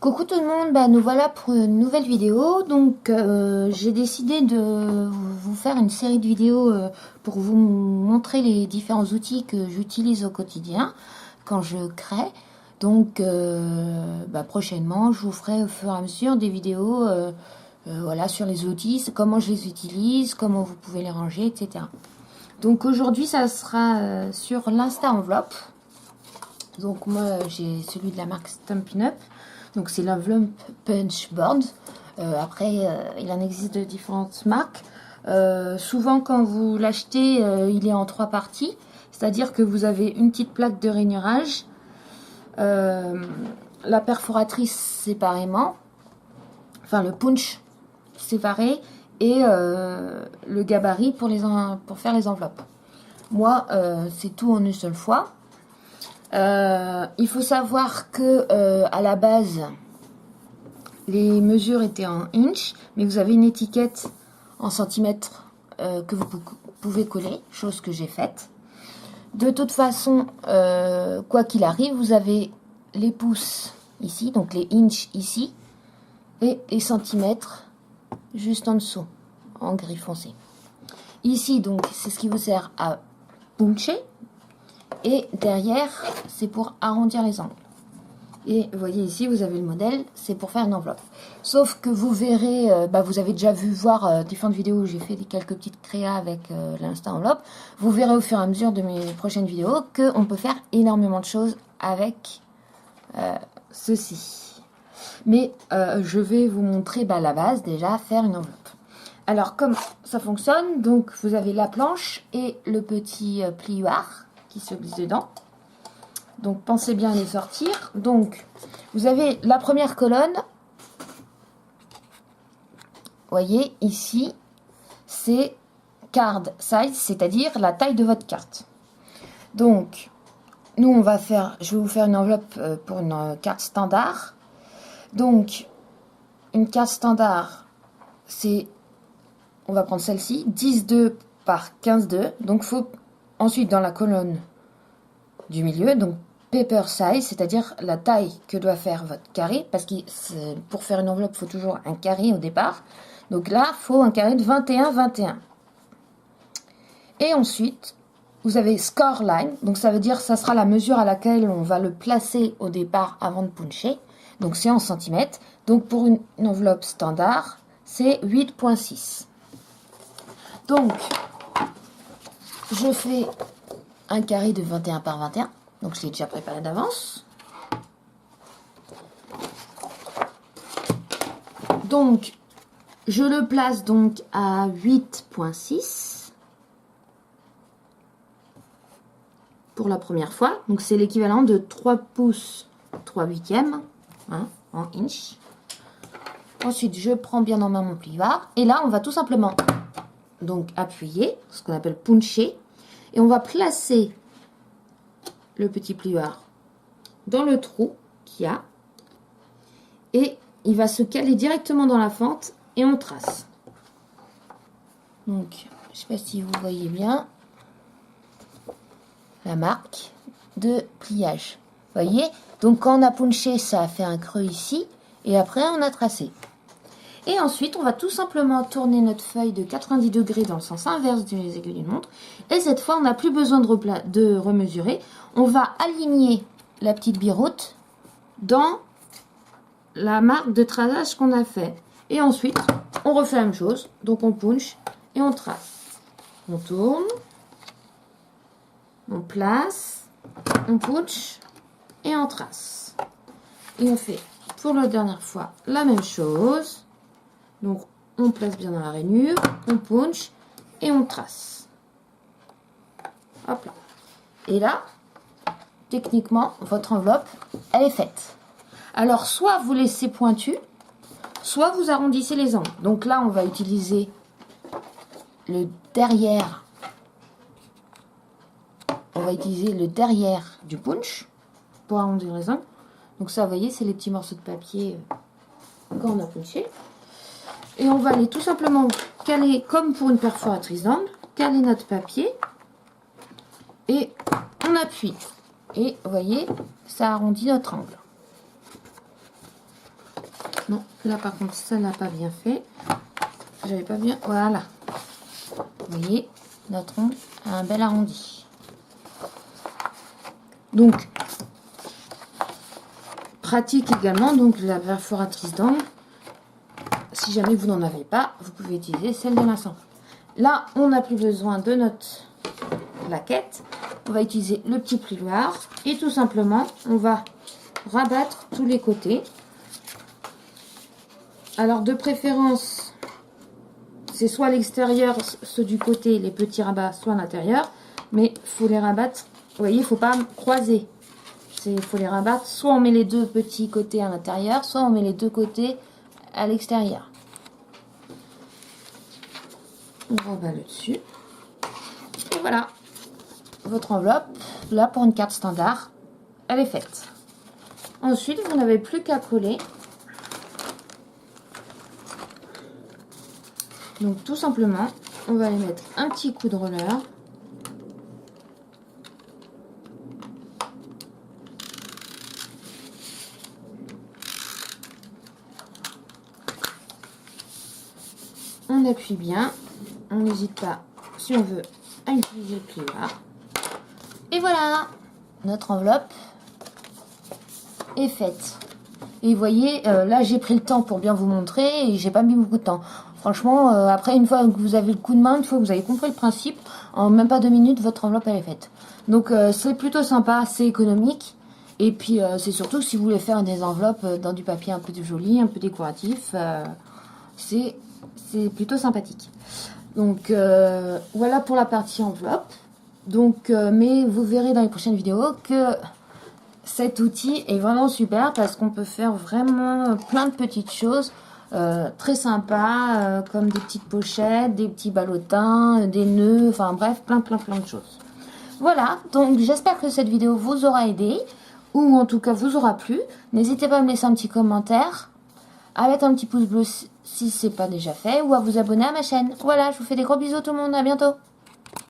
Coucou tout le monde, nous voilà pour une nouvelle vidéo. Donc j'ai décidé de vous faire une série de vidéos pour vous montrer les différents outils que j'utilise au quotidien quand je crée. Donc prochainement je vous ferai au fur et à mesure des vidéos voilà, sur les outils, comment je les utilise, comment vous pouvez les ranger, etc. Donc aujourd'hui ça sera sur l'Insta Enveloppe. Donc moi j'ai celui de la marque Stampin' Up. Donc c'est l'enveloppe punch board. Après il en existe de différentes marques. Souvent quand vous l'achetez il est en 3 parties. C'est-à-dire que vous avez une petite plaque de rainurage, la perforatrice séparément, enfin le punch séparé et le gabarit pour faire les enveloppes. Moi c'est tout en une seule fois. Il faut savoir que à la base les mesures étaient en inch, mais vous avez une étiquette en centimètres que vous pouvez coller, chose que j'ai faite. De toute façon, quoi qu'il arrive, vous avez les pouces ici, donc les inches ici, et les centimètres juste en dessous, en gris foncé. Ici, donc, c'est ce qui vous sert à puncher. Et derrière, c'est pour arrondir les angles. Et vous voyez ici, vous avez le modèle, c'est pour faire une enveloppe. Sauf que vous verrez, vous avez déjà vu voir différentes vidéos où j'ai fait quelques petites créas avec l'Insta Enveloppe. Vous verrez au fur et à mesure de mes prochaines vidéos qu'on peut faire énormément de choses avec ceci. Mais je vais vous montrer la base déjà, faire une enveloppe. Alors, comme ça fonctionne, donc vous avez la planche et le petit plioir qui se glisse dedans. Donc pensez bien à les sortir. Donc vous avez la première colonne. Voyez ici, c'est card size, c'est-à-dire la taille de votre carte. Donc nous je vais vous faire une enveloppe pour une carte standard. Donc une carte standard, on va prendre celle-ci, 10,2 par 15,2. Donc faut ensuite dans la colonne du milieu, donc paper size, c'est-à-dire la taille que doit faire votre carré, parce que pour faire une enveloppe, il faut toujours un carré au départ. Donc là, il faut un carré de 21, 21. Et ensuite, vous avez score line, donc ça veut dire ça sera la mesure à laquelle on va le placer au départ avant de puncher. Donc c'est en centimètres. Donc pour une enveloppe standard, c'est 8,6. Donc, je fais un carré de 21 par 21. Donc je l'ai déjà préparé d'avance. Donc je le place donc à 8,6 pour la première fois. Donc c'est l'équivalent de 3 pouces 3 huitièmes en inch. Ensuite je prends bien en main mon plioir et là on va tout simplement donc appuyer, ce qu'on appelle puncher, et on va placer le petit plioir dans le trou qu'il y a et il va se caler directement dans la fente et on trace. Donc je ne sais pas si vous voyez bien la marque de pliage. Vous voyez, donc quand on a punché, ça a fait un creux ici et après on a tracé. Et ensuite, on va tout simplement tourner notre feuille de 90 degrés dans le sens inverse des aiguilles d'une montre. Et cette fois, on n'a plus besoin de remesurer. On va aligner la petite biroute dans la marque de traçage qu'on a fait. Et ensuite, on refait la même chose. Donc, on punch et on trace. On tourne. On place. On punch et on trace. Et on fait pour la dernière fois la même chose. Donc, on place bien dans la rainure, on punch et on trace. Hop là. Et là, techniquement, votre enveloppe, elle est faite. Alors, soit vous laissez pointu, soit vous arrondissez les angles. Donc là, on va utiliser le derrière. On va utiliser le derrière du punch pour arrondir les angles. Donc ça, vous voyez, c'est les petits morceaux de papier quand on a punché. Et on va aller tout simplement caler, comme pour une perforatrice d'angle, caler notre papier. Et on appuie. Et vous voyez, ça arrondit notre angle. Non, là par contre, ça n'a pas bien fait. J'avais pas bien... Voilà. Vous voyez, notre ongle a un bel arrondi. Donc, pratique également, donc la perforatrice d'angle. Si jamais vous n'en avez pas, vous pouvez utiliser celle de Vincent. Là, on n'a plus besoin de notre plaquette. On va utiliser le petit plioir et tout simplement, on va rabattre tous les côtés. Alors, de préférence, c'est soit à l'extérieur, ceux du côté, les petits rabats, soit à l'intérieur. Mais il faut les rabattre. Vous voyez, il ne faut pas croiser. Il faut les rabattre. Soit on met les deux petits côtés à l'intérieur, soit on met les deux côtés à l'extérieur. On rabat le dessus. Et voilà. Votre enveloppe, là pour une carte standard, elle est faite. Ensuite, vous n'avez plus qu'à coller. Donc tout simplement, on va aller mettre un petit coup de roller. On appuie bien. On n'hésite pas, si on veut, à utiliser le plioir. Et voilà, notre enveloppe est faite. Et vous voyez, là j'ai pris le temps pour bien vous montrer et j'ai pas mis beaucoup de temps. Franchement, après une fois que vous avez le coup de main, une fois que vous avez compris le principe, en même pas 2 minutes, votre enveloppe elle est faite. Donc c'est plutôt sympa, c'est économique. Et puis c'est surtout si vous voulez faire des enveloppes dans du papier un peu joli, un peu décoratif, c'est plutôt sympathique. Donc voilà pour la partie enveloppe. Donc, mais vous verrez dans les prochaines vidéos que cet outil est vraiment super parce qu'on peut faire vraiment plein de petites choses très sympas, comme des petites pochettes, des petits ballotins, des nœuds, enfin bref, plein de choses. Voilà, donc j'espère que cette vidéo vous aura aidé, ou en tout cas vous aura plu. N'hésitez pas à me laisser un petit commentaire, à mettre un petit pouce bleu si ce n'est pas déjà fait, ou à vous abonner à ma chaîne. Voilà, je vous fais des gros bisous tout le monde, à bientôt.